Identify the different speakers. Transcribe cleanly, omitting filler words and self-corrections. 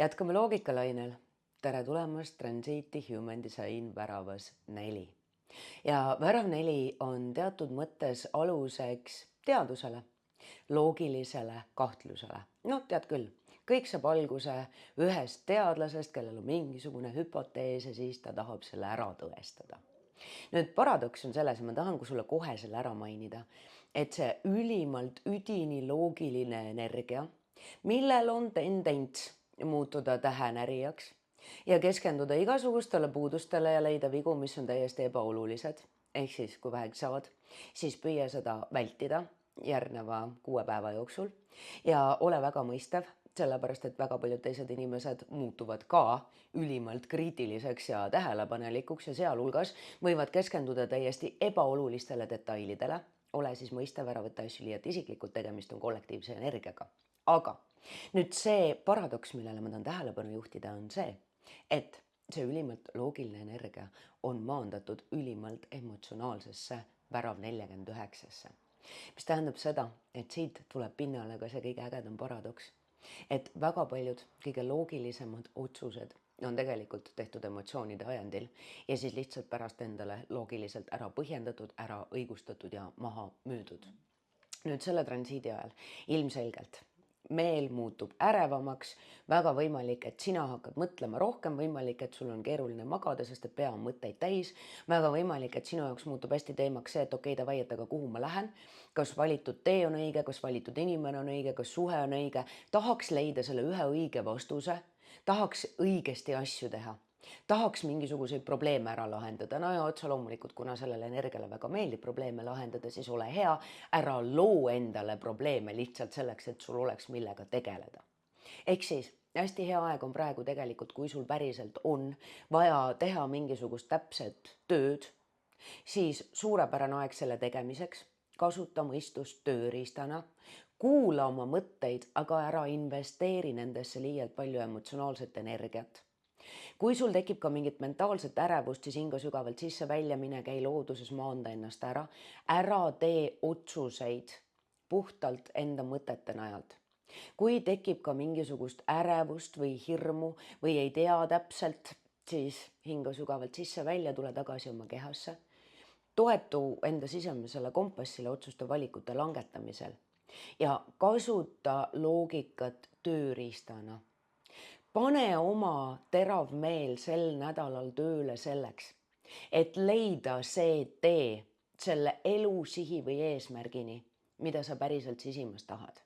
Speaker 1: Jätkame loogikalainel. Tere tulemast Transiti Human Design väravas 4. Ja värav 4 on teatud mõttes aluseks teadusele, loogilisele kahtlusele. No tead küll, kõik saab alguse ühest teadlasest, kellel on mingisugune hüpotees ja siis ta tahab selle ära tõestada. Nüüd paradoks on selles, ja ma tahan sulle kohe selle ära mainida, et see ülimalt üdini loogiline energia, millel on tendents muutuda tähenärijaks ja keskenduda igasugustele puudustele ja leida vigu, mis on täiesti ebaolulised. Ehk siis, kui vähegi saad, siis püüa seda vältida järgneva 6 päeva jooksul ja ole väga mõistev, sellepärast et väga paljud teised inimesed muutuvad ka ülimalt kriitiliseks ja tähelepanelikuks ja sealhulgas võivad keskenduda täiesti ebaolulistele detailidele. Ole siis mõistev, ära võtta asju liialt isiklikult, tegemist on kollektiivse energiaga. Aga nüüd see paradoks, millele ma tahan tähelepanu juhtida, on see, et see ülimalt loogiline energia on maandatud ülimalt emotsionaalsesse värav 49-sse. Mis tähendab seda, et siit tuleb pinnale ka see kõige ägedam paradoks, et väga paljud kõige loogilisemad otsused on tegelikult tehtud emotsioonide ajendil ja siis lihtsalt pärast endale loogiliselt ära põhjendatud, ära õigustatud ja maha müüdud. Nüüd selle transiidi ajal ilmselgelt meel muutub ärevamaks, väga võimalik, et sina hakkad mõtlema rohkem, võimalik, et sul on keeruline magada, sest et pea on mõtteid täis, väga võimalik, et sinu jaoks muutub hästi teemaks see, et okei, davai, et aga kuhu ma lähen, kas valitud tee on õige, kas valitud inimene on õige, kas suhe on õige, tahaks leida selle ühe õige vastuse, tahaks õigesti asju teha. Tahaks mingisuguseid probleeme ära lahendada, no ja otsa loomulikult, kuna sellele energiale väga meeldib probleeme lahendada, siis ole hea, ära loo endale probleeme lihtsalt selleks, et sul oleks millega tegeleda. Ehk siis hästi hea aeg on praegu tegelikult, kui sul päriselt on vaja teha mingisugust täpset tööd, siis suurepärane aeg selle tegemiseks, kasuta mõistust tööriistana, kuula oma mõtteid, aga ära investeeri nendesse liialt palju emotsionaalset energiat. Kui sul tekib ka mingit mentaalset ärevust, siis hinga sügavalt sisse, välja mine, käi looduses, maanda ennast ära tee otsuseid puhtalt enda mõtete najalt. Kui tekib ka mingisugust ärevust või hirmu või ei tea täpselt, siis hinga sügavalt sisse, välja, tule tagasi oma kehasse. Toetu enda sisemisele kompassile otsuste valikute langetamisel ja kasuta loogikat tööriistana. Pane oma terav meel sel nädalal tööle selleks, et leida see tee selle elusihi või eesmärgini, mida sa päriselt sisimas tahad.